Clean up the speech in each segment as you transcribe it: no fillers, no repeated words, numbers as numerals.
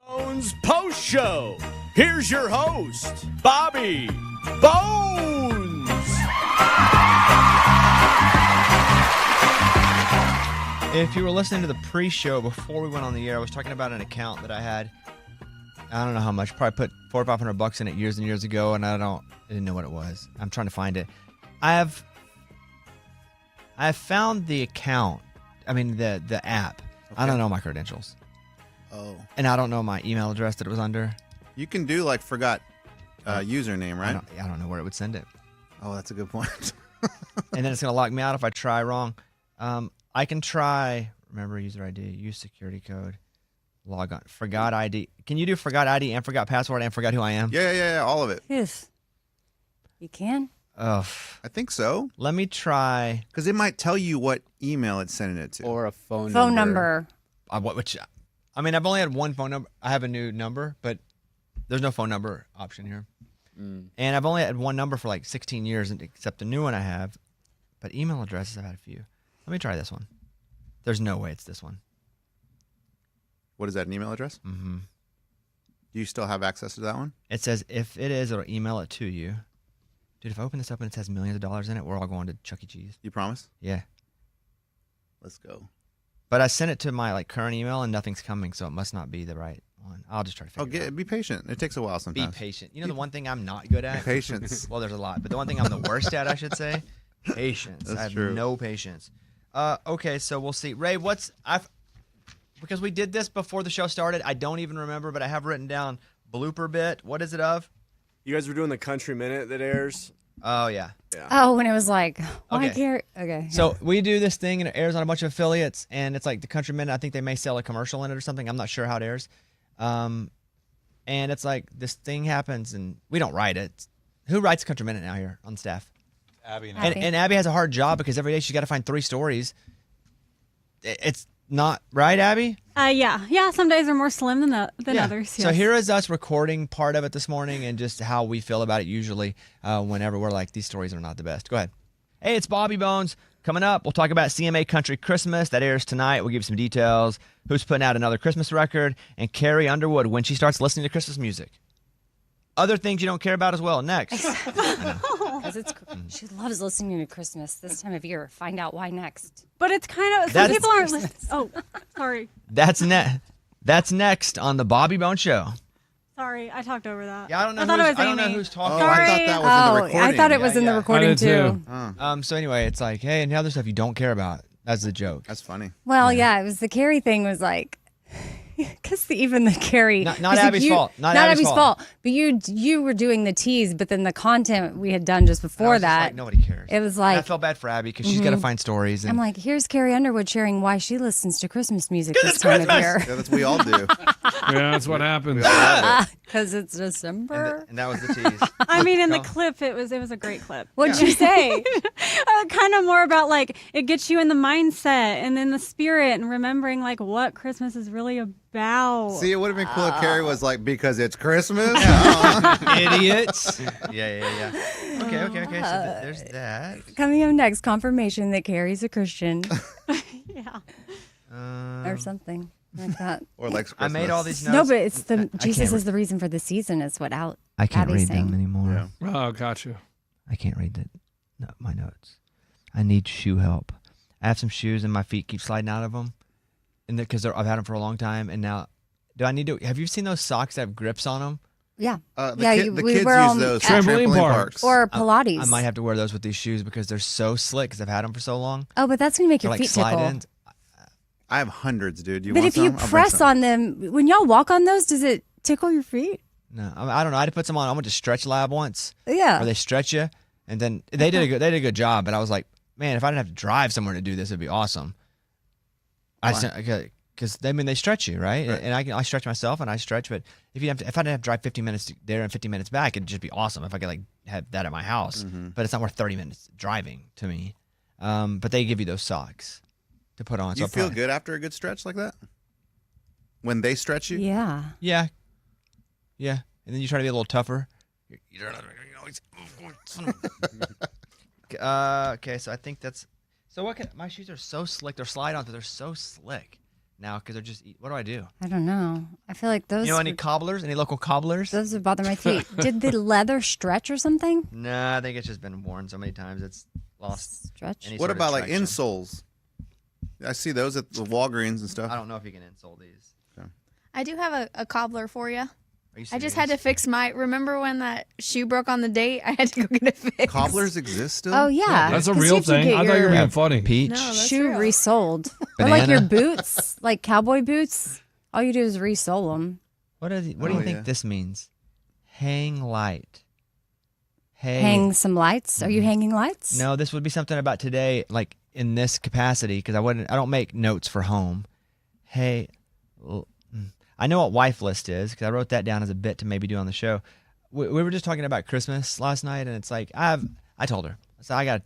Bones Post Show. Here's your host, Bobby Bones. If you were listening to the pre-show before we went on the air, I was talking about an account that I had. I don't know how much. Probably put $400 or $500 in it years and years ago, and I didn't know what it was. I'm trying to find it. I have found the account. I mean the app. Okay. I don't know my credentials. Oh. And I don't know my email address that it was under. You can do like forgot username, right? I don't know where it would send it. Oh, that's a good point. And then it's going to lock me out if I try wrong. I can try, remember user ID, use security code, log on, forgot ID. Can you do forgot ID and forgot password and forgot who I am? Yeah, all of it. Yes. You can? Oh, I think so. Let me try. Because it might tell you what email it's sending it to. Or a phone number. I've only had one phone number. I have a new number, but there's no phone number option here. And I've only had one number for like 16 years, except the new one I have. But email addresses, I've had a few. Let me try this one. There's no way it's this one. What is that, an email address? Mm-hmm. Do you still have access to that one? It says if it is, it'll email it to you. Dude, if I open this up and it has millions of dollars in it, we're all going to Chuck E. Cheese. You promise? Yeah. Let's go. But I sent it to my current email and nothing's coming, so it must not be the right one. I'll just try to figure it out. Be patient. It takes a while sometimes. Be patient. You know the one thing I'm not good at? Patience. Well, there's a lot, but the one thing I'm the worst at, I should say, patience. That's I have true. no patience. Okay, so we'll see. Ray, because we did this before the show started, I don't even remember, but I have written down blooper bit. What is it of? You guys were doing the Country Minute that airs. Oh, yeah. Oh, when it was like, why Okay. care? Okay. So we do this thing and it airs on a bunch of affiliates, and it's like the Country Minute. I think they may sell a commercial in it or something. I'm not sure how it airs. And it's like this thing happens, and we don't write it. Who writes Country Minute now here on staff? Abby and And Abby has a hard job because every day she's got to find 3 stories. It's not right, Abby? Yeah. Some days are more slim than others. So Yes. here is us recording part of it this morning and just how we feel about it usually whenever we're like, these stories are not the best. Go ahead. Hey, it's Bobby Bones. Coming up, we'll talk about CMA Country Christmas. That airs tonight. We'll give you some details. Who's putting out another Christmas record? And Carrie Underwood when she starts listening to Christmas music. Other things you don't care about as well. Next. Because she loves listening to Christmas this time of year. Find out why next. But it's kind of some people aren't listening. Oh, sorry. That's next on the Bobby Bones Show. Sorry, I talked over that. Yeah, I don't know who's talking. Oh, I thought that was in the recording. I thought it was in the recording I did too. So anyway, it's like, hey, and the other stuff you don't care about. That's the joke. That's funny. Well, yeah, it was the Carrie thing was like, because even the Carrie. Not Abby's fault. Not Abby's fault. But you were doing the tease, but then the content we had done just before that. Like, nobody cares. It was And I like. felt bad for Abby because she's got to find stories. And I'm like, here's Carrie Underwood sharing why she listens to Christmas music this time of year. Yeah, that's what we all do. Yeah, that's what happens. Because it's December. and that was the tease. I mean, in the clip, it was a great clip. What'd you say? Kind of more about like it gets you in the mindset and in the spirit and remembering like what Christmas is really about. See, it would have been cool if Carrie was like, because it's Christmas. Idiots. Yeah. Okay. So there's that. Coming up next, confirmation that Carrie's a Christian Yeah. or something like that. Or like I made all these notes. No, but it's the I Jesus can't is the reason for the season. Is what out. I can't Abby's read saying. them anymore. Yeah. Oh, got you. I can't read my notes. I need shoe help. I have some shoes and my feet keep sliding out of them, and because I've had them for a long time. And now, do I need to? Have you seen those socks that have grips on them? Yeah. The we kids wear use them those for at- Trampoline parks. or Pilates. I might have to wear those with these shoes because they're so slick because I've had them for so long. Oh, but that's gonna make They're your like feet tickle. slide-ins. I have hundreds, dude. You But want if you some? I'll bring press some. on them, when y'all walk on those, does it tickle your feet? No, I don't know. I had to put some on. I went to Stretch Lab once. Yeah. Where they stretch you, and then they did a good job. But I was like, man, if I didn't have to drive somewhere to do this, it'd be awesome. Because they stretch you, right? And I stretch myself and I stretch. But if I didn't have to drive 15 minutes there and 15 minutes back, it'd just be awesome if I could like have that at my house. But it's not worth 30 minutes driving to me. But they give you those socks to put on. Do you feel good after a good stretch like that? When they stretch you? Yeah. Yeah. And then you try to be a little tougher. Okay, so I think that's. So what? My shoes are so slick. They're slide-ons, but they're so slick. now because they're just. What do I do? I don't know. I feel like those. You know any cobblers? Any local cobblers? Those would bother my feet. Did the leather stretch or something? Nah, I think it's just been worn so many times it's lost. Stretch. any What sort of about like traction. insoles? I see those at the Walgreens and stuff. I don't know if you can insole these. I do have a cobbler for you. Are you I just had to serious? fix my. Remember when that shoe broke on the date? I had to go get it fixed. Cobblers exist still? Oh yeah, That's a 'Cause you real have to thing. get I thought you were your being funny. Peach. No, that's shoe real. resoled. Or like your Banana. boots, like cowboy boots. All you do is resole them. What do you think yeah. this means? Hang light. Hey. Hang some lights. Are you hanging lights? No, this would be something about today, like in this capacity, because I don't make notes for home. Hey, I know what wife list is because I wrote that down as a bit to maybe do on the show. We were just talking about Christmas last night, and it's like I told her, I said I got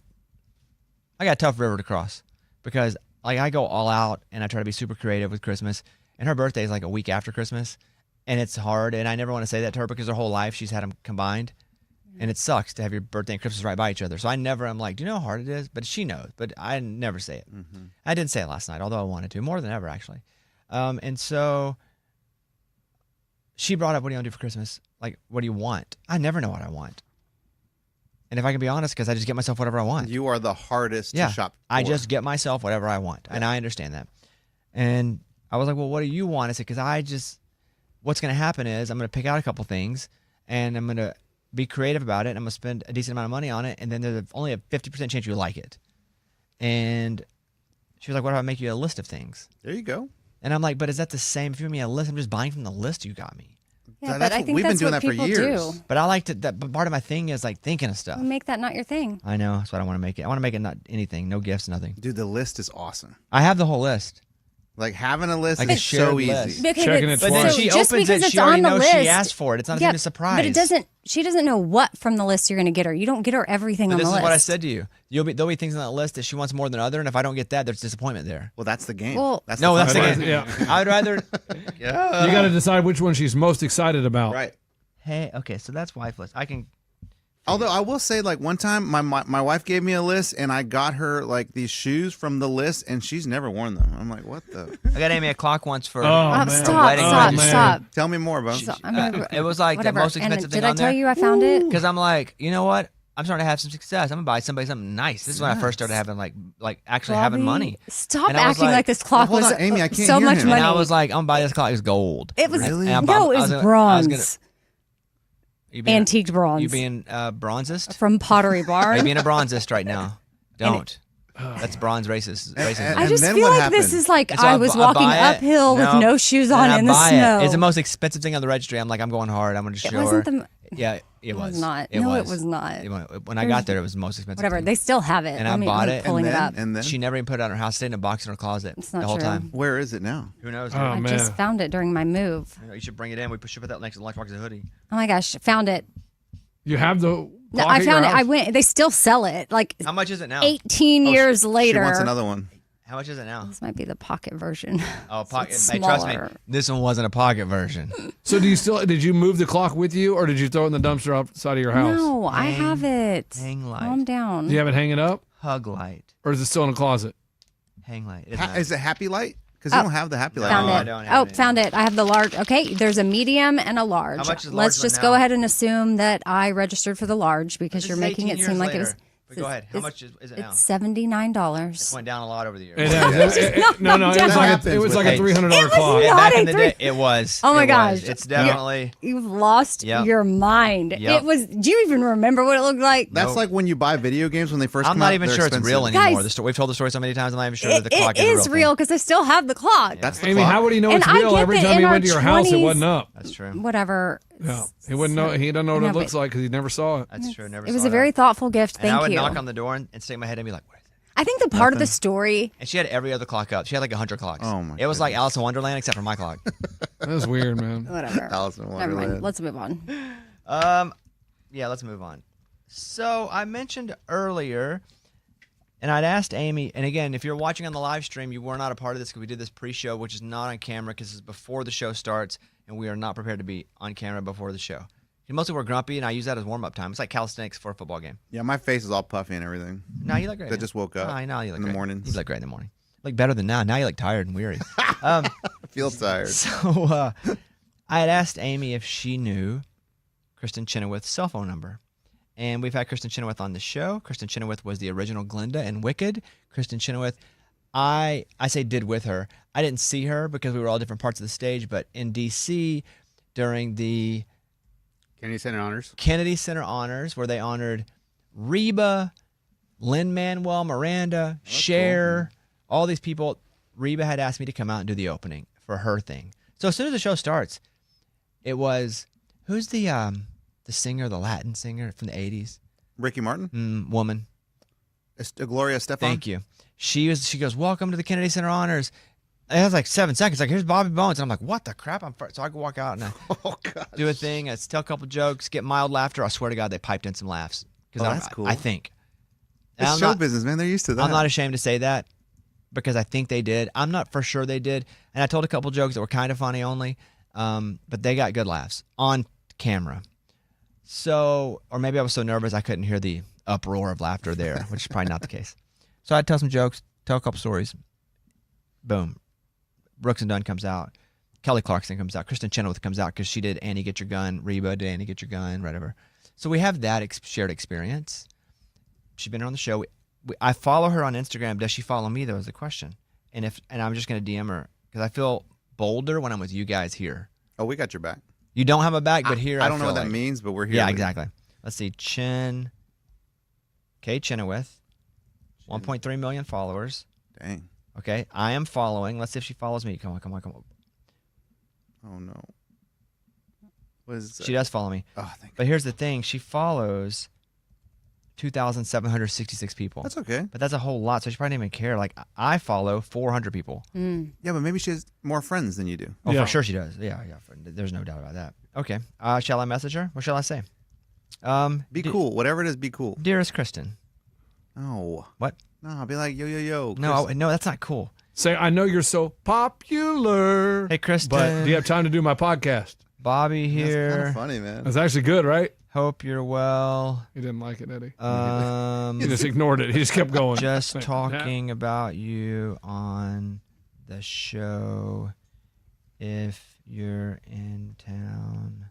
a tough river to cross because like I go all out and I try to be super creative with Christmas, and her birthday is like a week after Christmas, and it's hard, and I never want to say that to her because her whole life she's had them combined. And it sucks to have your birthday and Christmas right by each other. So I never am like, do you know how hard it is? But she knows. But I never say it. I didn't say it last night, although I wanted to. More than ever, actually. And so she brought up, what do you want to do for Christmas? Like, what do you want? I never know what I want. And if I can be honest, because I just get myself whatever I want. You are the hardest Yeah, to shop for. I just get myself whatever I want. And I understand that. And I was like, well, what do you want? I said, because what's going to happen is I'm going to pick out a couple things and I'm going to be creative about it. I'm going to spend a decent amount of money on it. And then there's only a 50% chance you like it. And she was like, what if I make you a list of things? There you go. And I'm like, but is that the same? If you give me a list, I'm just buying from the list you got me. Yeah, That's but I what- think we've been that's doing what that for people years. do. But I like to, but part of my thing is like thinking of stuff. Make that not your thing. I know. That's what I want to make it. I want to make it not anything, no gifts, nothing. Dude, the list is awesome. I have the whole list. Like having a list Like a is shared so list. easy. Okay, Checking it But then twice. she just opens because it, it's she already on the knows list, she asked for it. It's not yeah, even a surprise. But it doesn't. She doesn't know what from the list you're going to get her. You don't get her everything But on this the is list. what I said to you. There'll be things on that list that she wants more than other, and if I don't get that, there's disappointment there. Well, that's the game. Well- that's No, the that's the fun game. part. Yeah. I would rather. You got to decide which one she's most excited about. Right. Hey, okay, so that's wife list. I can. Although I will say, like one time, my wife gave me a list, and I got her like these shoes from the list, and she's never worn them. I'm like, what the? I got Amy a clock once for. Oh, man. Stop! wedding Stop! register. Stop! Tell me more about. So, I'm gonna, It was like whatever. the most And expensive thing did I on tell there. you I found it? Because I'm like, you know what? I'm starting to have some success. I'm gonna buy somebody something nice. This is when I first started having like actually having Bobby, money. Stop And I was acting like this clock Well, was hold on, Amy, I can't so hear much him. money. And I was like, I'm gonna buy this clock. It's gold. it was Really? And no, it I was gonna- bronze, you being, antique bronze You being bronzist? from Pottery Are you Barn. being a bronzist right now? Don't. That's bronze racist. Racism. and I just then feel what like this happened? is like And so I was walking buy it. uphill with No. no shoes And on I in the buy snow. It. It's the most expensive thing on the registry. I'm like, I'm going hard. I'm going to show It wasn't her. the. Yeah, it was. was not. It No, was. it was not. When I got there, it was the most expensive. Whatever. thing. They still have it. And Let I me- bought I'm it, Pulling and it then, up. and then She never even put it on her house. It stayed in a box in her closet It's the not whole true. time. where is it now? Who knows? Oh, I man. just found it during my move. You should bring it in. We should put that next to the lunchbox as a hoodie. Oh my gosh, found it. You have the No, clock I at your found it. I house? went. They still sell it. Like How much is it now? 18 years later. She wants another one. How much is it now? This might be the pocket version. Oh, pocket. it's Hey, trust me, smaller. this one wasn't a pocket version. So did you move the clock with you, or did you throw it in the dumpster outside of your house? No, I have it. hang light. Calm down. Do you have it hanging up, Hug light. or is it still in a closet? Hang light. Is it Happy Light? Because you Oh, don't have the Happy Light. Found No, I it. don't have it Found it. I have the large. Okay, there's a medium and a large. How much is the Let's large one just now? go ahead and assume that I registered for the large because This you're is making 18 it seem years like it was. later. But go ahead. How much is it now? It's $79. It went down a lot over the years. It has. No, no. It was like happens it was with like a things. $300 It was clock. not- Back a in the day, three- it was. Oh my It was. gosh. It's definitely. You've lost Yep. your mind. Yep. It was. Do you even remember what it looked like? That's Nope. like when you buy video games when they first I'm come not out. even they're sure it's real expensive. anymore. Guys, We've told the story so many times. I'm not even sure that the clock It is is a real thing. because I still have the clock. That's the Amy, clock. how would he know And it's I real? get Every that time he in our went to your house, it 20s wasn't up. That's true. Whatever. Yeah, he wouldn't know. He doesn't know what No, it looks but- like because he never saw it. That's true. Never It was saw a very that. thoughtful gift. And I Thank would you. knock on the door and stick my head and be like, "What is it?" I think the part of the story. And she had every other clock up. She had like 100 clocks. Oh, my It was like goodness. Alice in Wonderland except for my clock. That was weird, man. Whatever. Alice in Never Wonderland. mind. Let's move on. Yeah, let's move on. So I mentioned earlier, and I'd asked Amy, and again, if you're watching on the live stream, you were not a part of this because we did this pre-show, which is not on camera because it's before the show starts, and we are not prepared to be on camera before the show. Mostly we're grumpy, and I use that as warm-up time. It's like calisthenics for a football game. Yeah, my face is all puffy and everything. No, you look great. That man. just woke up No, you look in the great. mornings. You look great in the morning. Look better than now. Now you look tired and weary. I feel tired. So I had asked Amy if she knew Kristen Chenoweth's cell phone number. And we've had Kristen Chenoweth on the show. Kristen Chenoweth was the original Glinda in Wicked. Kristen Chenoweth, I say did with her. I didn't see her because we were all different parts of the stage, but in D.C. during the Kennedy Center Honors, where they honored Reba, Lin-Manuel Miranda, Cher, all these people, Reba had asked me to come out and do the opening for her thing. So as soon as the show starts, it was, who's the singer, the Latin singer from the 80s? Ricky Martin? Woman. Gloria Estefan? Thank you. She goes, welcome to the Kennedy Center Honors. And it was like 7 seconds. Like, here's Bobby Bones. And I'm like, what the crap? So I could walk out and I do a thing. I tell a couple jokes, get mild laughter. I swear to God, they piped in some laughs. That's cool. I think. It's show business, man. They're used to that. I'm not ashamed to say that because I think they did. I'm not for sure they did. And I told a couple jokes that were kind of funny only, but they got good laughs on camera. So, or maybe I was so nervous I couldn't hear the uproar of laughter there, which is probably not the case. So I'd tell some jokes, tell a couple stories. Boom. Brooks and Dunn comes out. Kelly Clarkson comes out. Kristen Chenoweth comes out because she did Annie Get Your Gun. Reba did Annie Get Your Gun, whatever. So we have that shared experience. She's been on the show. I follow her on Instagram. Does she follow me? That was the question. And I'm just going to DM her because I feel bolder when I'm with you guys here. Oh, we got your back. You don't have a back, but here I don't know what that means, but we're here. Yeah, exactly. Let's see. Kay Chenoweth, 1.3 million followers. Dang. Okay, I am following. Let's see if she follows me. Come on. Oh, no. What is that? She does follow me. Oh, thank But here's the thing. She follows 2,766 people. That's okay. But that's a whole lot, so she probably didn't even care. Like, I follow 400 people. Yeah, but maybe she has more friends than you do. Oh, Yeah. for sure she does. Yeah. There's no doubt about that. Okay. Shall I message her? What shall I say? Be cool. Whatever it is, be cool. Dearest Kristen. No. What? No, I'll be like, yo. No, Chris. no, that's not cool. Say, I know you're so popular. Hey, Kristen. But do you have time to do my podcast? Bobby That's kind here. of funny, man. That's actually good, right? Hope you're well. He didn't like it, did he? He He just ignored it. He just kept going. just talking about you on the show. If you're in town,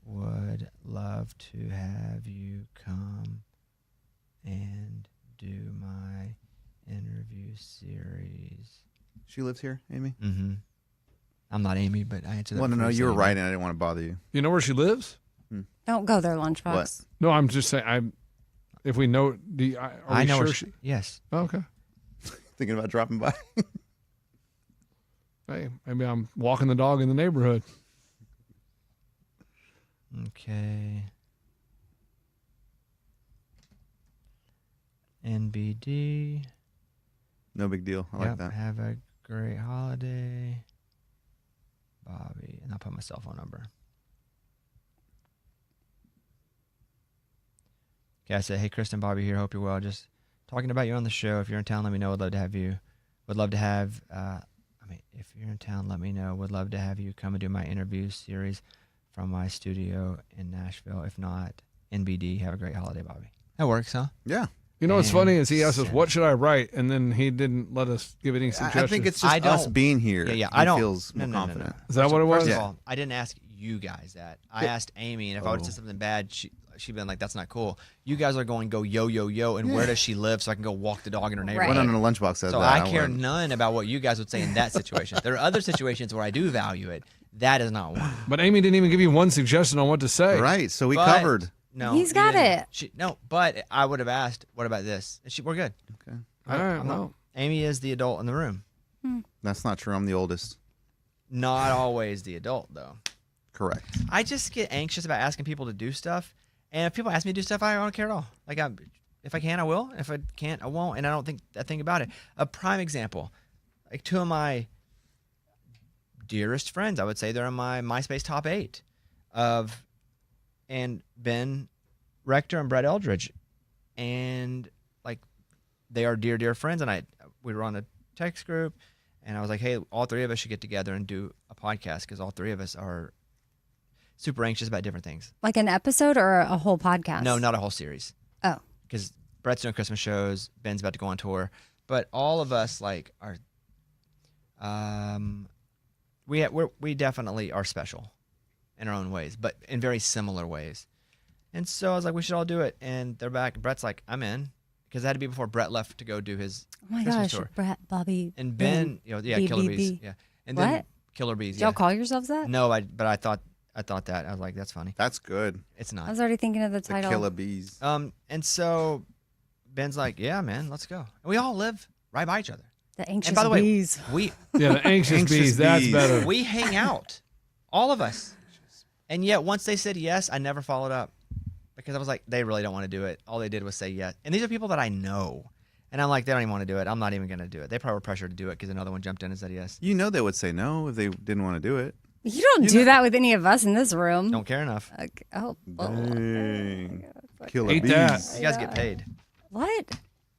would love to have you come and do my interview series. She lives here, Amy? Mm-hmm. I'm not Amy, but I answered that. Well, no, before you were said right, Amy. and I didn't want to bother you. You know where she lives? Don't go there, Lunchbox. What? No, I'm just saying. If we know, are I we know sure where she? yes. Oh, okay. Thinking about dropping by. Hey, maybe I'm walking the dog in the neighborhood. Okay. NBD. No big deal. I like Yep, that. have a great holiday. Bobby. And I'll put my cell phone number. Okay, I said, hey, Kristen, Bobby here. Hope you're well. Just talking about you on the show. If you're in town, let me know. Would love to have you. Would love to have, if you're in town, let me know. Would love to have you come and do my interview series from my studio in Nashville. If not, NBD. Have a great holiday, Bobby. That works, huh? Yeah. You know what's And funny is he asked us, send. what should I write? And then he didn't let us give any suggestions. I think it's I just us don't- being here. Yeah. He I don't. feels more no. confident. Is that what it was? First Yeah. of all, I didn't ask you guys that. I asked Amy, and if I would have said something bad, she'd been like, "That's not cool." You guys are going go yo, and where does she live? So I can go walk the dog in her neighborhood. Right. Well, no, Lunchbox said So that. I care wouldn't. none about what you guys would say in that situation. There are other situations where I do value it. That is not one. But Amy didn't even give you one suggestion on what to say. Right, so we But- covered. No, He's you got didn't. it. No, but I would have asked, "What about this?" And we're good. Okay. All right, I'm not- well. Amy is the adult in the room. That's not true. I'm the oldest. Not always the adult, though. Correct. I just get anxious about asking people to do stuff, and if people ask me to do stuff, I don't care at all. Like, if I can, I will. If I can't, I won't. And I don't think a thing about it. A prime example, like two of my dearest friends, I would say they're in my MySpace top 8 and Ben Rector and Brett Eldridge, and like they are dear friends. And we were on a text group, and I was like, hey, all three of us should get together and do a podcast because all three of us are super anxious about different things. Like an episode or a whole podcast? No, not a whole series. Oh. Because Brett's doing Christmas shows. Ben's about to go on tour. but all of us like are. We definitely are special in our own ways, but in very similar ways. And so I was like, we should all do it. And they're back. Brett's like, I'm in, because it had to be before Brett left to go do his Christmas tour. Brett, Bobby, And Ben, Killer Bees, yeah. And then What? Killer Bees. Did Yeah. y'all call yourselves that? No, but I thought that. I was like, that's funny. That's good. It's I not. was already thinking of the The title. killer bees. And so Ben's like, yeah, man, let's go. And we all live right by each other. The anxious And by the way, bees. we Yeah, the anxious bees. That's bees. better. we hang out, all of us. And yet, once they said yes, I never followed up because I was like, they really don't want to do it. All they did was say yes. And these are people that I know. And I'm like, they don't even want to do it. I'm not even going to do it. They probably were pressured to do it because another one jumped in and said yes. You know they would say no if they didn't want to do it. You don't do that with any of us in this room. Don't care enough. Okay. Oh. Dang. Killer Hate bees. that. You guys get paid. What?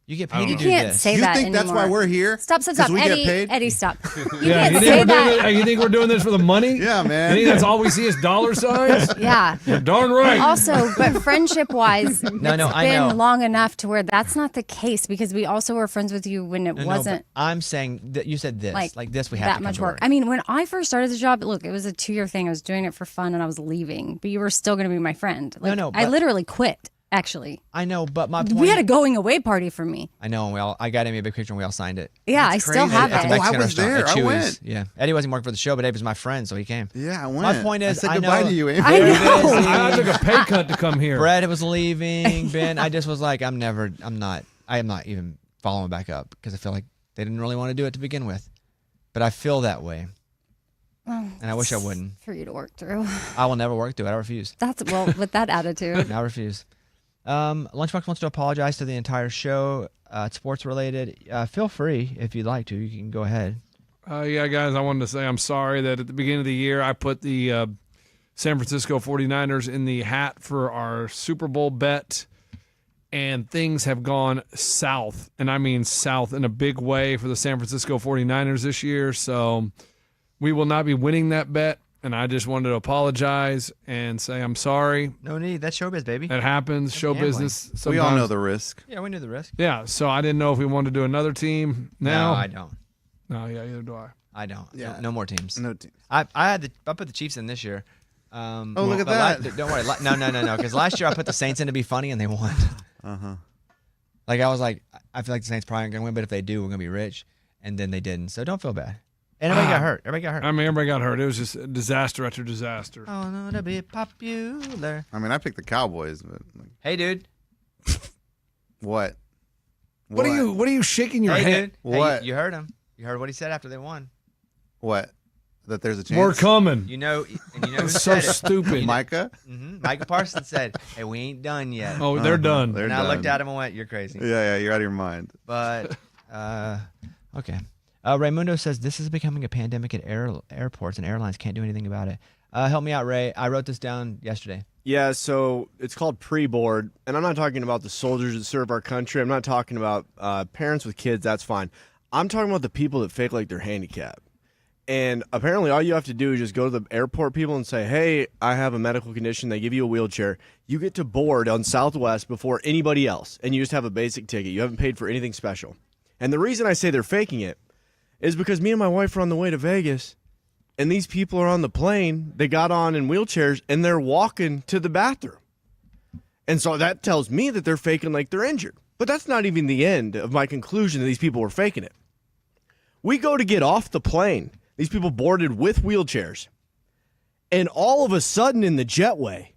You get I paid don't to know. do You can't this. say You that think that's why anymore. we're here? Stop, 'Cause we get Eddie. paid? Eddie, stop. You Yeah, can't you say think, that. you think we're doing this for the money? Yeah, man. You think that's all we see is dollar signs? Yeah. You're darn right. Also, but friendship-wise, No, it's I been know. long enough to where that's not the case because we also were friends with you when it No, wasn't but I'm saying that you said this. Like this, we had that to come much to work. I mean, when I first started the job, look, it was a 2-year thing. I was doing it for fun and I was leaving, but you were still going to be my friend. Like, No, I but- literally quit. Actually, I know, but my point. we had a going away party for me. I know, and I got Amy a big picture and we all signed it. Yeah, That's I still crazy. have At the it. Oh, I Mexican was restaurant there. at I Chewy's. went. Yeah, Eddie wasn't working for the show, but Eddie was my friend, so he came. Yeah, I went. My point is, I said I goodbye know- to you, Amy. I know. I took a pay cut to come here. Brett was leaving. Ben, I just was like, I am not even following back up because I feel like they didn't really want to do it to begin with. But I feel that way, and I wish I wouldn't. For you to work through. I will never work through it. I refuse. That's with that attitude. I refuse. Lunchbox wants to apologize to the entire show. It's sports related. Feel free if you'd like to. You can go ahead. Yeah, guys, I wanted to say I'm sorry that at the beginning of the year I put the San Francisco 49ers in the hat for our Super Bowl bet, and things have gone south, and I mean south in a big way for the San Francisco 49ers this year, so we will not be winning that bet, and I just wanted to apologize and say I'm sorry. No need. That's showbiz, baby. It happens, show gambling. business. We all know sometimes. the risk. Yeah, we knew the risk. Yeah, so I didn't know if we wanted to do another team now. No, I don't. No, yeah, either do I. I don't. Yeah. No more teams. No team. I put the Chiefs in this year. Oh, look at but that. don't worry. No. Because last year I put the Saints in to be funny and they won. Uh-huh. Like I was like, I feel like the Saints probably aren't gonna win, but if they do, we're gonna be rich. And then they didn't. So don't feel bad. And everybody got hurt. I mean, everybody got hurt. It was just disaster after disaster. Oh no, to be popular. I mean, I picked the Cowboys, but like, Hey, dude. what? What are you shaking your Hey, head? dude. Hey, What? you heard him. You heard what he said after they won. What? That there's a chance? We're coming. You know who It's so said it. stupid. Micah? Michael Parsons said, "Hey, we ain't done yet." Oh, they're done. They're and I done. looked at him and went, "You're crazy." Yeah, you're out of your mind. But okay. Raymundo says this is becoming a pandemic at airports and airlines can't do anything about it. Help me out, Ray. I wrote this down yesterday. Yeah, so it's called pre-board, and I'm not talking about the soldiers that serve our country. I'm not talking about parents with kids. That's fine. I'm talking about the people that fake like they're handicapped. And apparently all you have to do is just go to the airport people and say, hey, I have a medical condition. They give you a wheelchair. You get to board on Southwest before anybody else, and you just have a basic ticket. You haven't paid for anything special. And the reason I say they're faking it is because me and my wife are on the way to Vegas, and these people are on the plane. They got on in wheelchairs, and they're walking to the bathroom. And so that tells me that they're faking like they're injured. But that's not even the end of my conclusion that these people were faking it. We go to get off the plane. These people boarded with wheelchairs. And all of a sudden in the jetway,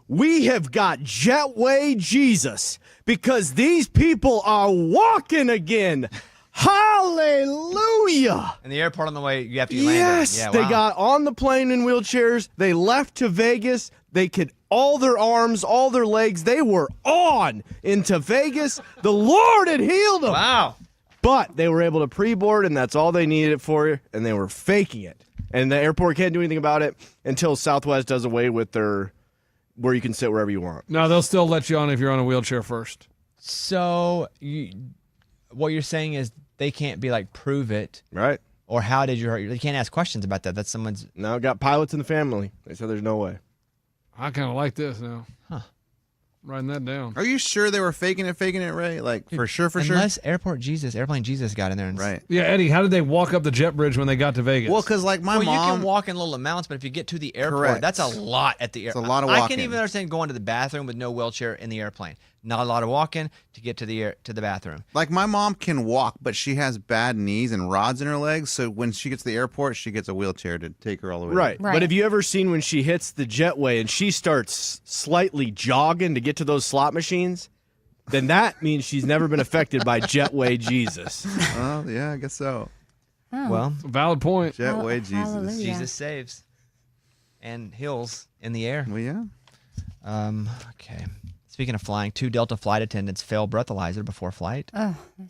we have got jetway Jesus because these people are walking again. Hallelujah. And the airport on the way, you have to land. Yes, Yeah, they wow. got on the plane in wheelchairs. They left to Vegas. They could, all their arms, all their legs, they were on into Vegas. The Lord had healed them. Wow. But they were able to pre-board, and that's all they needed it for, and they were faking it. And the airport can't do anything about it until Southwest does away with their where you can sit wherever you want. No, they'll still let you on if you're on a wheelchair first. So what you're saying is they can't be like, prove it. Right. Or how did you hurt you? They can't ask questions about that. That's someone's. Now got pilots in the family. They said there's no way. I kind of like this now. Writing that down. Are you sure they were faking it, Ray? Like, for sure? Unless Airplane Jesus got in there. And Right. Yeah, Eddie, how did they walk up the jet bridge when they got to Vegas? Well, because like my you mom. can walk in little amounts, but if you get to the airport, Correct. that's a lot at the airport. It's a lot of I walking. can even understand going to the bathroom with no wheelchair in the airplane. Not a lot of walking to get to the bathroom. Like my mom can walk, but she has bad knees and rods in her legs. So when she gets to the airport, she gets a wheelchair to take her all the way. Right. Right. But have you ever seen when she hits the jetway and she starts slightly jogging to get to those slot machines? Then that means she's never been affected by jetway Jesus. Oh, yeah, I guess so. Well, Valid point. Jetway Jesus. Hallelujah. Jesus saves and heals in the air. Well, yeah. Okay. Speaking of flying, 2 Delta flight attendants fail breathalyzer before flight.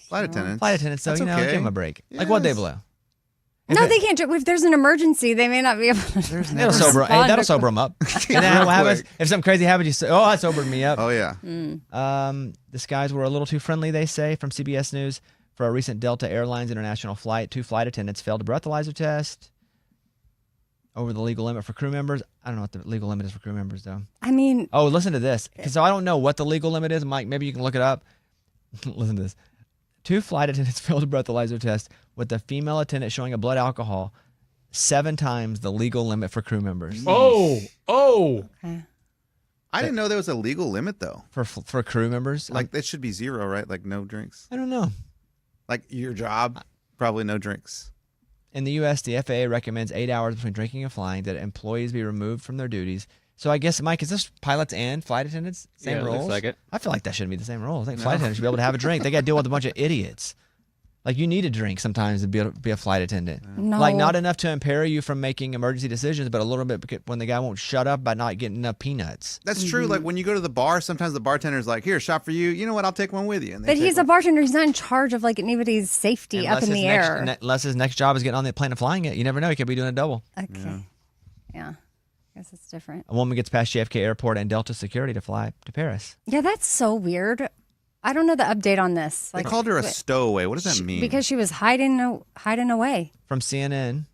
Flight attendants. Flight attendants, so That's give okay. them a break. Like what they Yes. blew. No, they can't. If there's an emergency, they may not be able to. That'll sober. Hey, that'll sober them up. And then what happens if something crazy happens? You say, "Oh, that sobered me up." Oh, yeah. The skies were a little too friendly, they say, from CBS News. For a recent Delta Airlines international flight, 2 flight attendants failed a breathalyzer test over the legal limit for crew members. I don't know what the legal limit is for crew members, though. I mean, Oh, listen to this. So I don't know what the legal limit is. Mike, maybe you can look it up. Listen to this. 2 flight attendants failed a breathalyzer test with the female attendant showing a blood alcohol 7 times the legal limit for crew members. Oh. I didn't know there was a legal limit, though. For crew members? Like, that should be 0, right? Like, no drinks. I don't know. Like, your job, probably no drinks. In the U.S., the FAA recommends 8 hours between drinking and flying that employees be removed from their duties. So I guess, Mike, is this pilots and flight attendants? Same Yeah, it rules? looks like it. I feel like that shouldn't be the same rules. I think flight attendants should be able to have a drink. They got to deal with a bunch of idiots. Like, you need a drink sometimes to be a flight attendant. no. Like, not enough to impair you from making emergency decisions, but a little bit when the guy won't shut up by not getting enough peanuts. That's true. Like, when you go to the bar, sometimes the bartender's like, here, shot for you. You know what? I'll take one with you. And they But take he's a one. bartender. He's not in charge of like anybody's safety up in the air. Unless his next job is getting on the plane and flying it. You never know. He could be doing a double. Okay. Yeah. I guess it's different. A woman gets past JFK Airport and Delta security to fly to Paris. Yeah, that's so weird. I don't know the update on this. They called her a stowaway. What does that mean? Because she was hiding away. From CNN.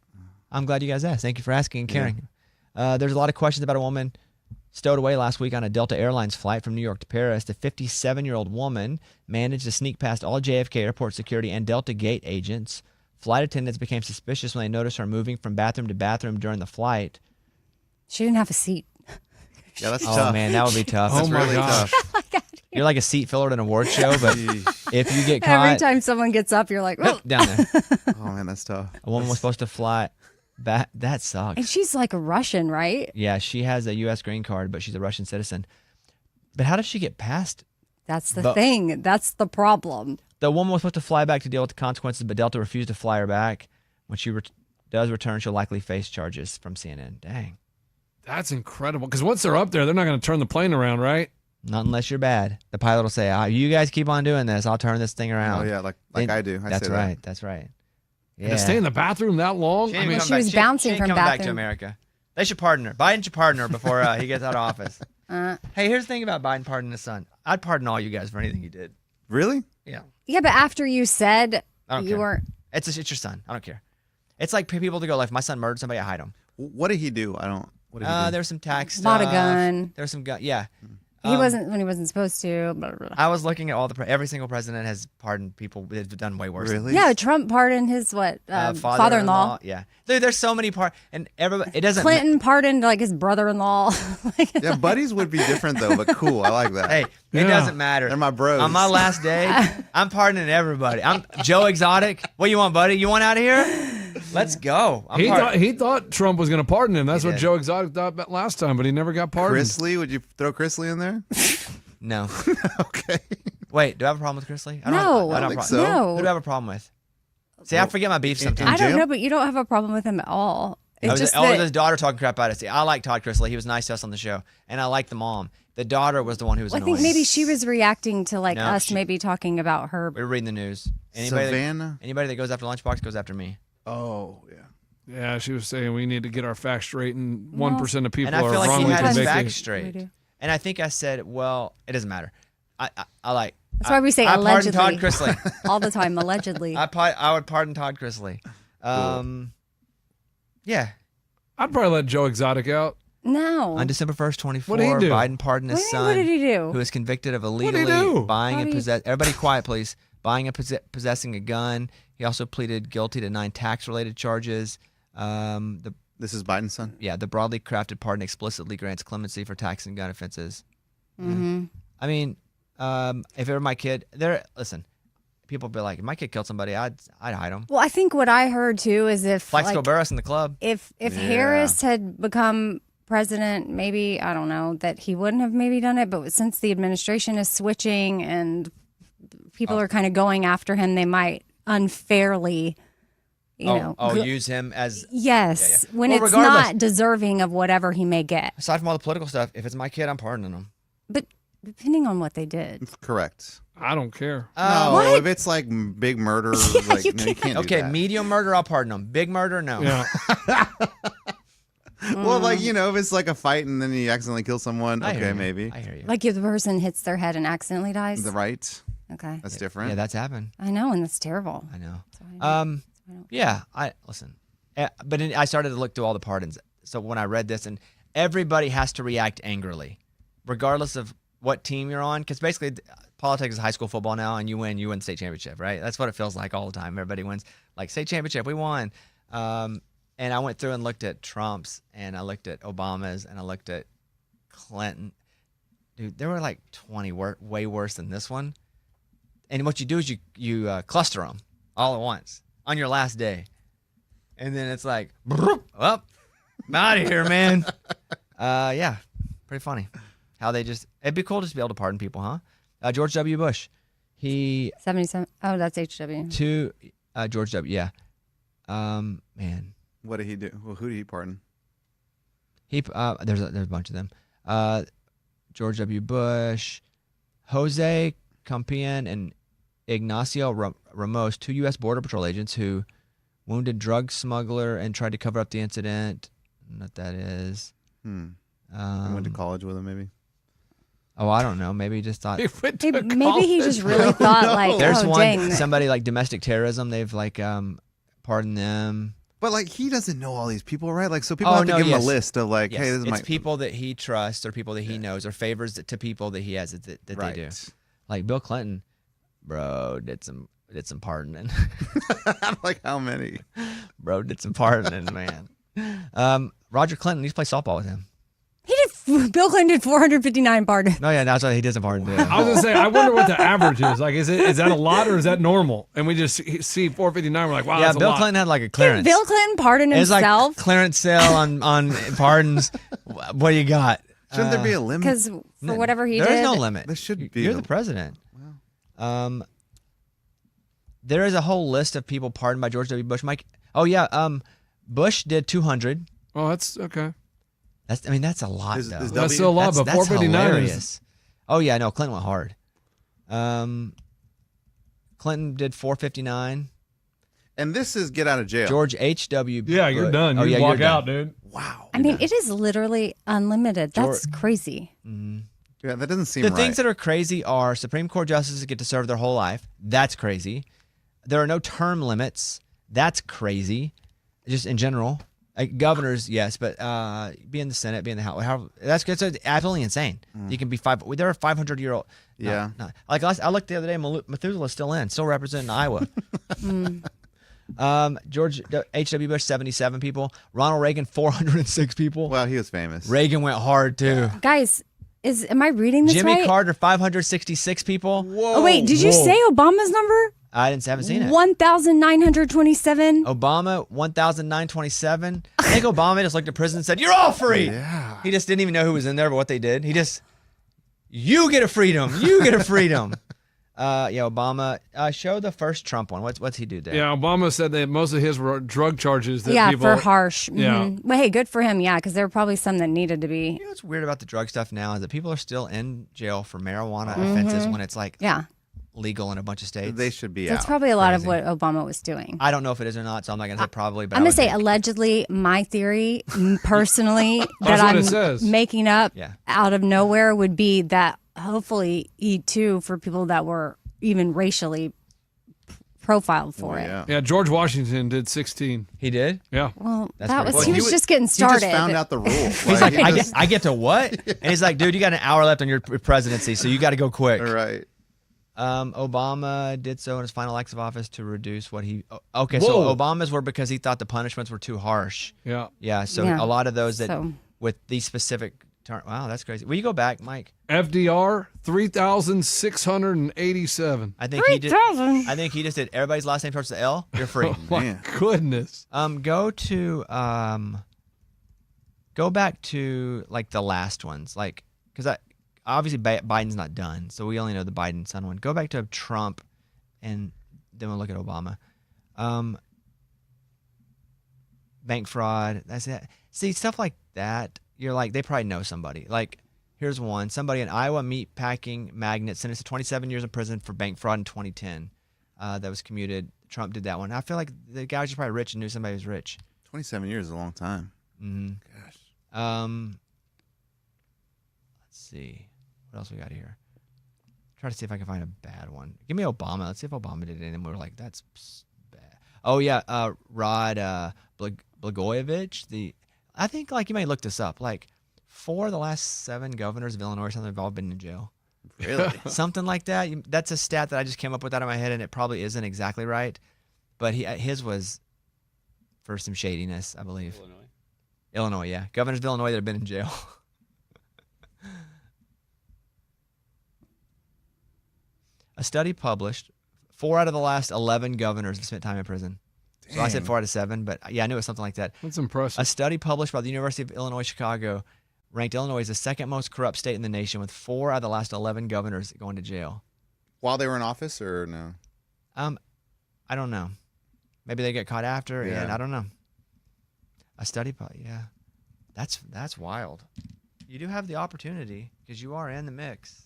I'm glad you guys asked. Thank you for asking and caring. There's a lot of questions about a woman stowed away last week on a Delta Airlines flight from New York to Paris. The 57-year-old woman managed to sneak past all JFK airport security and Delta gate agents. Flight attendants became suspicious when they noticed her moving from bathroom to bathroom during the flight. She didn't have a seat. Yeah, that's Oh, tough. man, that would be tough. That's Oh, my really gosh. tough. You're like a seat filler at an award show, but if you get Every caught time someone gets up, you're like, oh. down there, Oh, man, that's tough. a woman was supposed to fly back. That sucks. And she's like a Russian, right? Yeah, she has a U.S. green card, but she's a Russian citizen. But how did she get past? That's the But- thing. That's the problem. The woman was supposed to fly back to deal with the consequences, but Delta refused to fly her back. When she does return, she'll likely face charges from CNN. Dang. That's incredible. Because once they're up there, they're not going to turn the plane around, right? Not unless you're bad. The pilot will say, you guys keep on doing this. I'll turn this thing around. Oh, yeah, like Then- I do. I That's say right. That's right. And to stay in the bathroom that long? She I ain't mean, coming She was back. bouncing she ain't from coming back to bathroom. America. They should pardon her. Biden should pardon her before he gets out of office. Hey, here's the thing about Biden pardoning his son. I'd pardon all you guys for anything you did. Really? Yeah. Yeah, but after you said I don't you care. weren't. It's your son. I don't care. It's like people to go, like, if my son murdered somebody, I hide him. What did he do? I don't. What did he do? There's some tax stuff. Bought a gun. There's some gun. Yeah. He wasn't when he wasn't supposed to. Blah, blah, blah. I was looking at every single president has pardoned people that have done way worse. Really? Yeah, Trump pardoned his father-in-law. Yeah. Dude, there's so many and everybody, it doesn't. Clinton pardoned like his brother-in-law. Yeah, buddies would be different, though, but cool. I like that. Hey, it Yeah. doesn't matter. They're my bros. On my last day, I'm pardoning everybody. I'm Joe Exotic. What you want, buddy? You want out of here? Let's go. he thought Trump was going to pardon him. That's He what did. Joe Exotic thought about last time, but he never got pardoned. Chrisley, would you throw Chrisley in there? No. Okay. Wait, do I have a problem with Chris Lee? No. I don't think so. Who do I have a problem with? See, I forget my beef I sometimes. don't jail? know, but you don't have a problem with him at all. It's I was, just I was that his daughter talking crap about us. See, I like Todd Chrisley. He was nice to us on the show, and I like the mom. The daughter was the one who was I annoying. think maybe she was reacting to like No, us she- maybe talking about her. We were reading the news. Savannah? Anybody that goes after Lunchbox goes after me. Oh, yeah. Yeah, she was saying we need to get our facts straight, and 1% of people And I are feel like he wrongly had his convicted. facts straight. do. And I think I said, well, it doesn't matter. I like. That's why we say I allegedly pardon Todd Chrisley. all the time. Allegedly, I would pardon Todd Chrisley. Yeah. I'd probably let Joe Exotic out. No. On December 1st, 24, What did he do? Biden pardoned his What do you son, mean, what did he do? who was convicted of did he illegally do? buying and Bobby. possessing. Everybody, quiet, please. Buying and possessing a gun. He also pleaded guilty to 9 tax-related charges. This is Biden's son. Yeah, the broadly crafted pardon explicitly grants clemency for tax and gun offenses. Mm-hmm. I mean, if it were my kid, listen. People be like, if my kid killed somebody, I'd hide him. Well, I think what I heard too is if Flexico Burris in the club. if Harris had become president, maybe, I don't know, that he wouldn't have maybe done it. But since the administration is switching and people are kind of going after him, they might unfairly, use him as. Yes, when Well, it's regardless- not deserving of whatever he may get. Aside from all the political stuff, if it's my kid, I'm pardoning him. But depending on what they did. Correct. I don't care. No, What? if it's like big murder, like you no, you can't do Okay, that. medium murder, I'll pardon him. Big murder, no. Yeah. Well, like if it's like a fight and then you accidentally kill someone, I hear okay, you. maybe. I hear you. Like if the person hits their head and accidentally dies. The right. Okay. That's different. Yeah, that's happened. I know, and that's terrible. I know. So I don't- Yeah, listen. I started to look through all the pardons. So when I read this, and everybody has to react angrily, regardless of what team you're on, because basically politics is high school football now, and you win the state championship, right? That's what it feels like all the time. Everybody wins, like state championship, we won. And I went through and looked at Trump's, and I looked at Obama's, and I looked at Clinton. Dude, there were like 20 way worse than this one. And what you do is you cluster them all at once on your last day. And then it's like, well, I'm out of here, man. Yeah, pretty funny. How they it'd be cool just to be able to pardon people, huh? George W. Bush, 77. Oh, that's HW. George W. Yeah. Man. What did he do? Well, who did he pardon? There's a bunch of them. George W. Bush, Jose Campion, and Ignacio Ramos, 2 U.S. Border Patrol agents who wounded drug smuggler and tried to cover up the incident. I don't know what that is. I went to college with him, maybe. Oh, I don't know. Maybe he just thought. Maybe he just really thought like, There's dang. somebody like domestic terrorism. They've like pardoned them. But like he doesn't know all these people, right? Like so people have to give him a list of like, hey, this is it's my people that he trusts or people that he knows or favors to people that he has that right. they do. Like Bill Clinton, bro, did some pardoning. Like how many? Bro did some pardoning, man. Roger Clinton, he used to play softball with him. Bill Clinton did 459 pardons. No, yeah, that's why he does a pardon. Too. I was gonna say, I wonder what the average is. Like, is that a lot or is that normal? And we just see 459. We're like, wow, Yeah, that's Bill a lot. Clinton had like a clearance. Bill Clinton pardoned It's himself? like clearance sale on pardons. What do you got? Shouldn't there be a limit? Because for whatever he did. There is no limit. There should be. You're the president. Wow. There is a whole list of people pardoned by George W. Bush. Bush did 200. Oh, that's okay. That's a lot, though. That's still a lot, but 459 hilarious. is. Oh yeah, no, Clinton went hard. Clinton did 459. And this is get out of jail. George H.W. Yeah, you're Bush. done. Oh, You yeah, walk you're out, done. dude. Wow. I mean, it is literally unlimited. That's crazy. Yeah, that doesn't seem The right. things that are crazy are Supreme Court justices get to serve their whole life. That's crazy. There are no term limits. That's crazy. Just in general. Like governors, yes, but be in the Senate, be in the House. That's absolutely insane. You can be there are 500-year-old. Yeah. Like I looked the other day, Methuselah's still representing Iowa. George H.W. Bush, 77 people. Ronald Reagan, 406 people. Well, he was famous. Reagan went hard too. Guys, am I reading this Jimmy right? Carter, 566 people. Whoa. Oh, wait, did you say Obama's number? I haven't seen it. 1,927. Obama, 1,927. I think Obama just looked at prison and said, "You're all free." Yeah. He just didn't even know who was in there, but what they did. You get a freedom. You get a freedom. Obama. Show the first Trump one. What's he do there? Yeah, Obama said that most of his were drug charges that people. For harsh. Yeah. Well, hey, good for him. Yeah, because there were probably some that needed to be. You know what's weird about the drug stuff now is that people are still in jail for marijuana offenses when it's like legal in a bunch of states. They should be That's out. probably a lot of what Obama was doing. I don't know if it is or not, so I'm not going to say probably. But I'm going to say allegedly, my theory, personally, that what it I'm says. making up Yeah. out of nowhere would be that hopefully E2 for people that were even racially profiled for it. Yeah. Yeah, George Washington did 16. He did? Yeah. Well, That's that pretty was cool. he was just getting started. He just found out the rule. He's like, I get to what? And he's like, dude, you got an hour left on your presidency, so you got to go quick. Right. Obama did so in his final acts of office to reduce what he. Okay, Whoa. so Obama's were because he thought the punishments were too harsh. Yeah. Yeah, so Yeah. a lot of those that So- with these specific. Wow, that's crazy. Will you go back, Mike? FDR 3,687. I think he did. 3,000. I think he just did. Everybody's last name starts with L. You're free. Oh my Man. goodness. Go back to like the last ones, like because obviously Biden's not done, so we only know the Biden son one. Go back to Trump, and then we'll look at Obama. Bank fraud. That's it. See, stuff like that. You're like, they probably know somebody. Like, here's one. Somebody in Iowa meat packing magnate sentenced to 27 years in prison for bank fraud in 2010. That was commuted. Trump did that one. I feel like the guy was just probably rich and knew somebody was rich. 27 years is a long time. Mm-hmm. Gosh. Let's see. What else we got here? Try to see if I can find a bad one. Give me Obama. Let's see if Obama did it. And we were like, that's bad. Oh, yeah. Rod Blagojevich. I think, like, you may look this up. Like, 4 of the last 7 governors of Illinois or something have all been in jail. Really? Something like that. That's a stat that I just came up with out of my head, and it probably isn't exactly right. But his was for some shadiness, I believe. Illinois, yeah. Governors of Illinois that have been in jail. A study published, 4 out of the last 11 governors have spent time in prison. So I said Dang. 4 out of 7, but yeah, I knew it was something like that. That's impressive. A study published by the University of Illinois Chicago ranked Illinois as the second most corrupt state in the nation, with 4 out of the last 11 governors going to jail. While they were in office, or no? I don't know. Maybe they get caught after, Yeah. and I don't know. A study, yeah, that's wild. You do have the opportunity because you are in the mix,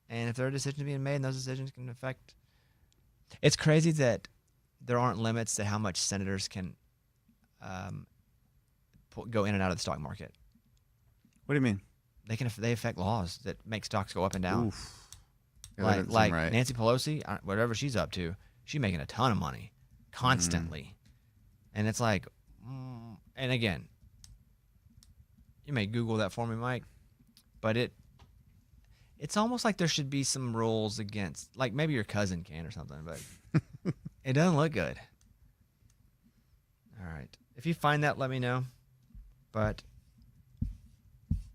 and if there are decisions being made, and those decisions can affect. It's crazy that there aren't limits to how much senators can go in and out of the stock market. What do you mean? They affect laws that make stocks go up and down. Oof. Yeah, that doesn't like seem right. Nancy Pelosi, whatever she's up to, she's making a ton of money constantly. And it's like, and again, you may Google that for me, Mike, but it's almost like there should be some rules against, like maybe your cousin can or something, but it doesn't look good. All right. If you find that, let me know. But,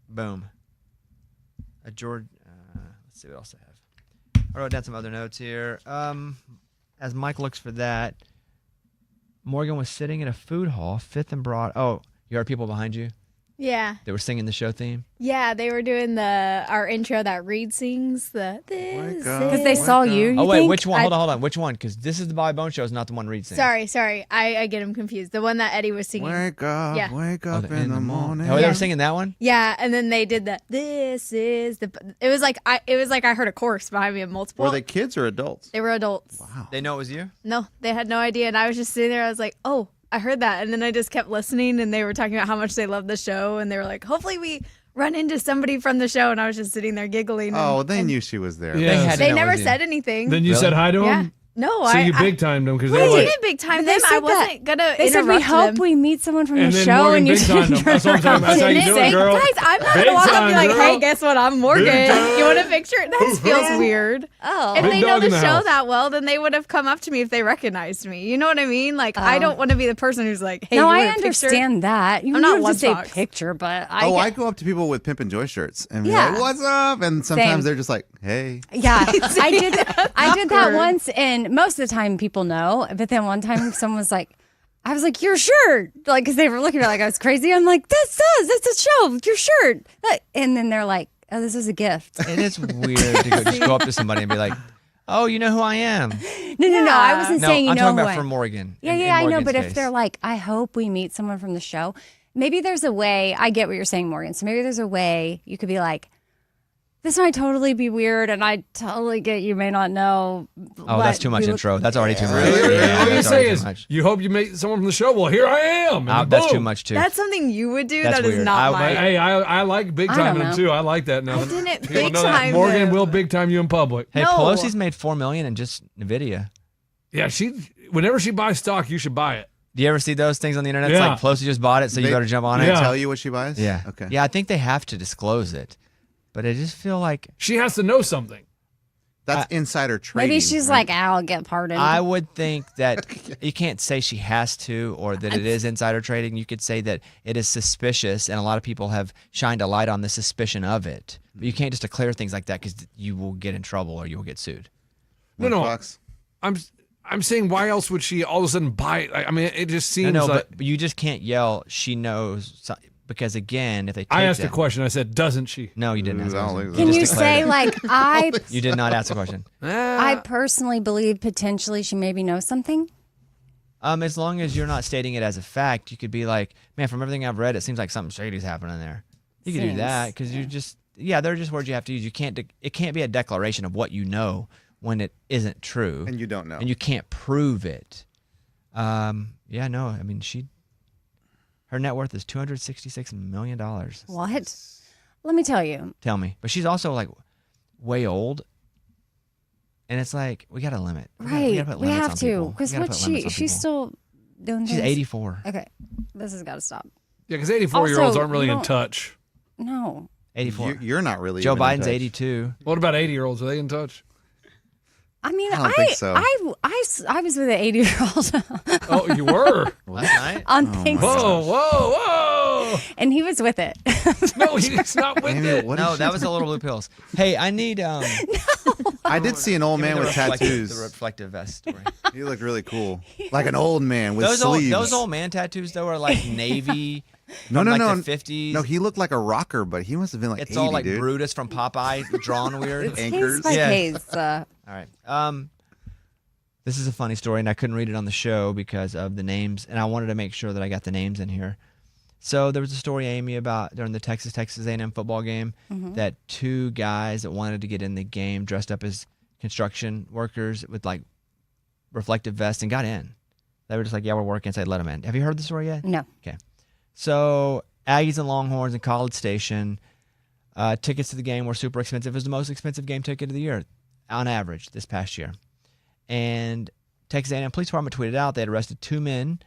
boom. George, let's see what else I have. I wrote down some other notes here. As Mike looks for that, Morgan was sitting in a food hall, 5th and Broad. Oh, you heard people behind you? Yeah. They were singing the show theme? Yeah, they were doing our intro that Reed sings. Because Because they saw you. Oh, wait, think? which one? Hold on. Which one? Because this is the Bobby Bones show, is not the one Reed sings. Sorry. I get him confused. The one that Eddie was singing. Wake up, Yeah. wake up in the morning. Oh, they Yeah. were singing that one? Yeah, and then they did this is the. It was like I heard a chorus behind me of multiple. Were they kids or adults? They were adults. Wow. They know it was you? No, they had no idea, and I was just sitting there. I was like, oh, I heard that, and then I just kept listening, and they were talking about how much they love the show, and they were like, hopefully we run into somebody from the show, and I was just sitting there giggling. Oh, they knew she was there. Yeah. They had to They know it never was you. said anything. Then you Really? said hi to yeah. him? No, So you big timed them because they I were like, didn't big time But they them. said I that. wasn't gonna. They said we interrupt hope them. we meet someone from And the then show, Morgan and you big timed them. That's what I'm talking about. That's how you Didn't do it, say, girl. guys, I'm not Big gonna walk up and be time, like, girl. hey, guess what? I'm Morgan. Big time. You want a picture? That feels weird. Oh. If Big they know dog the in the show house. that well, then they would have come up to me if they recognized me. You know what I mean? Like, I don't want to be the person who's like, hey, no, you I want a picture? understand that. You I'm don't not have to say lunchbox. picture, but I go up to people with Pimp and Joy shirts and be Yeah. like, "What's up?" And sometimes Same. they're just like, "Hey." Yeah, I did that Awkward. once, and most of the time people know. But then one time someone was like, I was like, your shirt, like, because they were looking at me like I was crazy. I'm like, that's a show, your shirt. And then they're like, oh, this is a gift. It is weird to just go up to somebody and be like, oh, you know who I am. No, I wasn't No, saying you I'm know talking who about I for am. Morgan. Yeah, in I know. Morgan's But if case. they're like, I hope we meet someone from the show, maybe there's a way. I get what you're saying, Morgan. So maybe there's a way you could be like, This might totally be weird, and I totally get you may not know. Oh, that's too much intro. That's already too much. All you that's say already is, too much. you hope you meet someone from the show. Well, here I am. And That's boom. too much too. That's something you would do. That's That is weird. not my. Hey, I like big I time don't them know. too. I like that now. I didn't People big know that. time Morgan them. will big time you in public. Hey, No. Pelosi's made $4 million in just Nvidia. Yeah, whenever she buys stock, you should buy it. Do you ever see those things on the internet? Yeah. It's like Pelosi just bought it, so you They- better jump on They it. Yeah. tell you what she buys? Yeah. Okay. Yeah, I think they have to disclose it, but I just feel like She has to know something. That's insider trading. Maybe she's right? like, I'll get pardoned. I would think that you can't say she has to or that it is insider trading. You could say that it is suspicious, and a lot of people have shined a light on the suspicion of it. But you can't just declare things like that because you will get in trouble or you will get sued. No. $1. I'm saying, why else would she all of a sudden buy it? I mean, it just seems No, like. but you just can't yell. She knows because again, if they take I asked a them- question. I said, doesn't she? No, you didn't Ooh, ask. a I don't question. like Can that. you just say declared like you did not ask a question? I personally believe potentially she maybe knows something? As long as you're not stating it as a fact, you could be like, man, from everything I've read, it seems like something shady's happening there. You could do that because you're just, they're just words you have to use. You can't, it can't be a declaration of what you know when it isn't true. And you don't know. And you can't prove it. I mean, her net worth is $266 million. What? Let me tell you. Tell me. But she's also like way old. And it's like, we got to limit. Right. gotta put We limits have on to. people. Because We gotta what put limits on she's people. still doing She's things. 84. Okay. This has got to stop. Yeah, because 84-year-olds Also, aren't really you in don't- touch. No. 84. You're not really. Joe even in Biden's touch. 82. What about 80-years? Are they in touch? I mean, I don't think so. I was with an 80-year-old Oh, you were? Last night? on Oh, Thanksgiving, Whoa. and he was with it. No, he's not with Amy, it. what No, is that she- was a little blue pills. Hey, I need I did see an old give me man the with reflective- tattoos. The reflective vest story. He looked really cool, like an old man with those old, sleeves. those old man tattoos though are like navy. no, from no, like no, the 50s. No, he looked like a rocker, but he must have been like It's 80, all like dude. Brutus from Popeye drawn weird. Anchors. Case by Yeah. case. All right. This is a funny story, and I couldn't read it on the show because of the names, and I wanted to make sure that I got the names in here. So there was a story, Amy, about during the Texas A&M football game that two guys that wanted to get in the game dressed up as construction workers with like reflective vests and got in. They were just like, yeah, we're working, so they let them in. Have you heard the story yet? No. Okay. So Aggies and Longhorns in College Station, tickets to the game were super expensive. It was the most expensive game ticket of the year on average this past year. And Texas A&M Police Department tweeted out they had arrested two men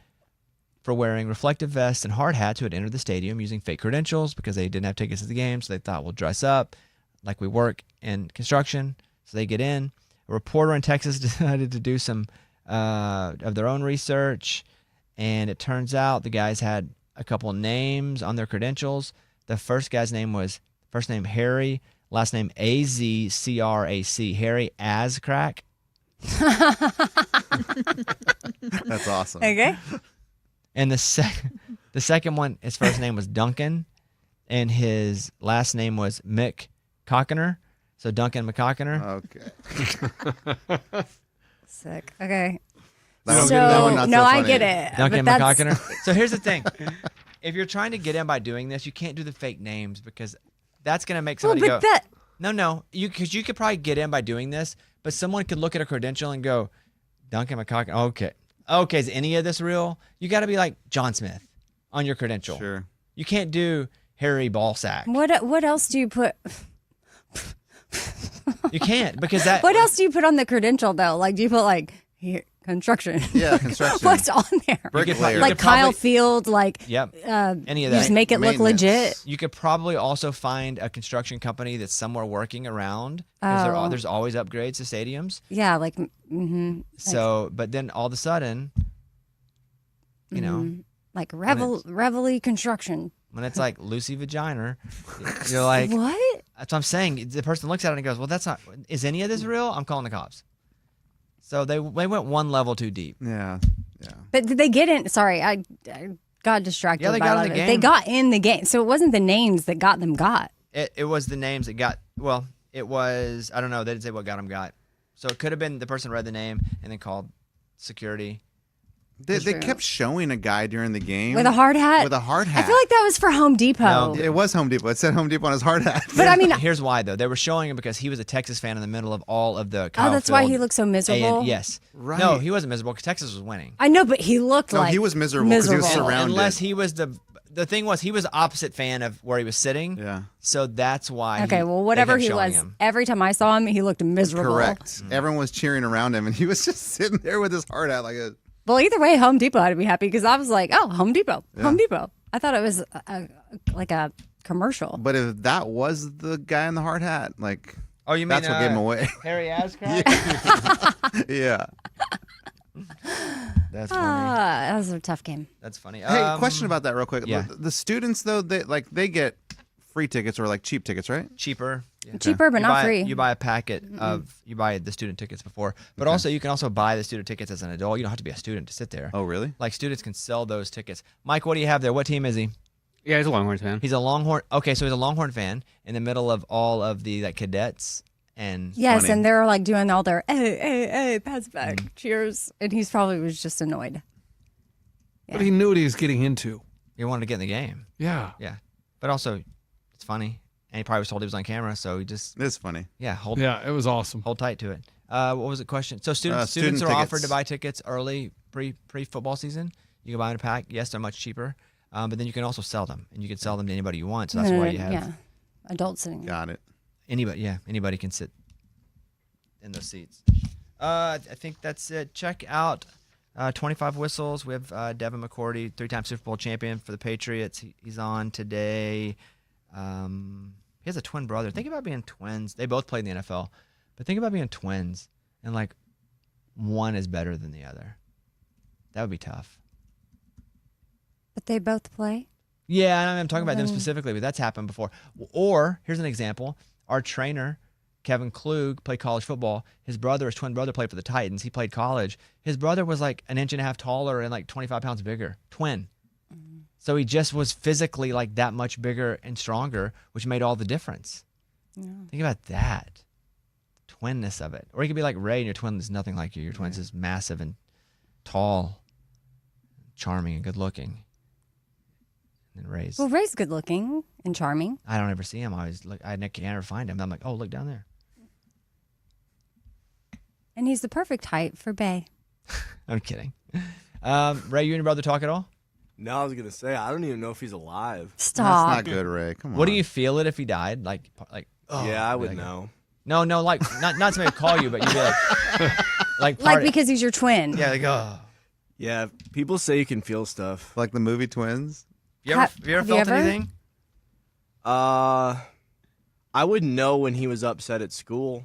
for wearing reflective vests and hard hats who had entered the stadium using fake credentials because they didn't have tickets to the game. So they thought, we'll dress up like we work in construction. So they get in. A reporter in Texas decided to do some of their own research. And it turns out the guys had a couple names on their credentials. The first guy's name was first name Harry, last name Azcrac. Harry Azcrack. That's awesome. Okay. And the second one, his first name was Duncan, and his last name was Mick Cockiner. So Duncan McCockiner. Okay. Sick. Okay. That one- So that one not no, so I funny. get it. Duncan but that's- McCockiner. So here's the thing: if you're trying to get in by doing this, you can't do the fake names because that's gonna make Well, somebody but go. that No, because you could probably get in by doing this, but someone could look at a credential and go, Duncan McCockiner. Okay, is any of this real? You got to be like John Smith on your credential. Sure. You can't do Harry Ballsack. what else do you put? You can't because that. What else do you put on the credential though? Like, do you put like here, construction? Yeah, construction. What's on there? Bricklayer. Like could probably- Kyle Field, like Yep. Any of you that. just make it look Maintenance. legit. You could probably also find a construction company that's somewhere working around because Oh. there's always upgrades to stadiums. Yeah, like mm-hmm, So, but then all of a sudden, you know, like it's- Reveille Construction. when it's like Lucy Vagina, you're like, What? that's what I'm saying. The person looks at it and goes, well, that's not, is any of this real? I'm calling the cops. So they went one level too deep. Yeah. Yeah. But did they get in? Sorry, I got distracted. Yeah, they by got a in lot the of it. They game. got in the game, so it wasn't the names that got them got. It was the names that got, well, it was, I don't know. They didn't say what got them got. So it could have been the person read the name and then called security. They kept showing a guy during the game with a hard hat. With a hard hat. I feel like that was for Home Depot. No. It was Home Depot. It said Home Depot on his hard hat. But I mean, here's why though. They were showing him because he was a Texas fan in the middle of all of the. Oh, that's why he looked so miserable. Yes. Right. No, he wasn't miserable because Texas was winning. I know, but he looked like he was miserable because he was surrounded. Unless he was the thing was he was the opposite fan of where he was sitting. Yeah. So that's why. Okay, well, whatever he was, every time I saw him, he looked miserable. Correct. Everyone was cheering around him, and he was just sitting there with his hard hat like a. Well, either way, Home Depot had to be happy because I was like, oh, Home Depot, Home Depot. I thought it was like a commercial. But if that was the guy in the hard hat, like, oh, you mean that's what gave him away. Harry Ascraft? Yeah. That's funny. That was a tough game. That's funny. Hey, question about that real quick. Yeah. The students though, they get free tickets or like cheap tickets, right? Cheaper. Yeah. Cheaper, but not free. You buy a packet of you buy the student tickets before, but also you can also buy the student tickets as an adult. You don't have to be a student to sit there. Oh, really? Like students can sell those tickets. Mike, what do you have there? What team is he? Yeah, he's a Longhorns fan. He's a Longhorn. Okay, so he's a Longhorn fan in the middle of all of the like cadets and. Yes, funny. and they're like doing all their hey, pass it back, cheers, and he's probably was just annoyed. But he knew what he was getting into. He wanted to get in the game. Yeah. Yeah, but also it's funny, and he probably was told he was on camera, so he just It's funny. It was awesome. hold tight to it. What was the question? So students Student are offered tickets. to buy tickets early pre football season. You can buy them in a pack. Yes, they're much cheaper, but then you can also sell them, and you can sell them to anybody you want. So that's why you have adults sitting there. Got it. anybody. Yeah, anybody can sit in those seats. I think that's it. Check out 25 Whistles. We have Devin McCourty, 3-time Super Bowl champion for the Patriots. He's on today. He has a twin brother. Think about being twins. They both played in the NFL, but think about being twins and like one is better than the other. That would be tough. But they both play? Yeah, I'm talking about them specifically, but that's happened before. Or here's an example. Our trainer, Kevin Klug, played college football. His twin brother, played for the Titans. He played college. His brother was like an inch and a half taller and like 25 pounds bigger. Twin. So he just was physically like that much bigger and stronger, which made all the difference. Yeah. Think about that. Twinness of it. Or you could be like Ray and your twin is nothing like you. Your twin's is massive and tall, charming and good looking. And Ray's. Well, Ray's good looking and charming. I don't ever see him. I always look. I can't ever find him. I'm like, oh, look down there. And he's the perfect height for Bay. I'm kidding. Ray, you and your brother talk at all? No, I was gonna say I don't even know if he's alive. Stop. That's not good, Ray. Come on. What do you feel it if he died? Like, oh, Yeah, I would like, know. No, like not somebody to call you, but you'd be like, Like because he's your twin. yeah, like oh. Yeah, people say you can feel stuff. Like the movie Twins? You ever Have you felt ever? anything? I would know when he was upset at school.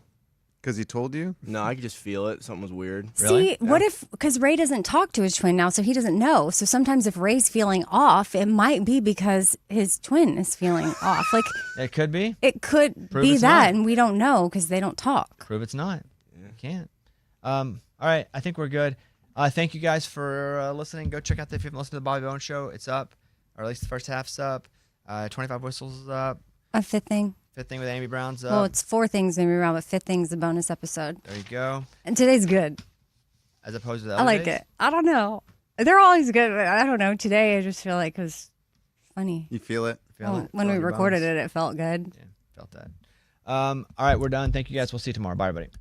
Because he told you? No, I could just feel it. Something was weird. Really? See, what if, because Ray doesn't talk to his twin now, so he doesn't know. So sometimes if Ray's feeling off, it might be because his twin is feeling off. Like, It could be. it could Prove be it's that, not. and we don't know because they don't talk. Prove it's not. You can't. All right, I think we're good. Thank you guys for listening. Go check out if you haven't listened to the Bobby Bones Show. It's up, or at least the first half's up. 25 Whistles is up. A fifth thing. Fifth thing with Amy Brown's up. Well, it's 4 things maybe around, but 5th thing's a bonus episode. There you go. And today's good. As opposed to the I other like days? it. I don't know. They're always good, but I don't know. Today I just feel like it was funny. You feel it? Feel it? When Feel we your recorded bones? it felt good. Yeah, felt that. All right, we're done. Thank you guys. We'll see you tomorrow. Bye, everybody.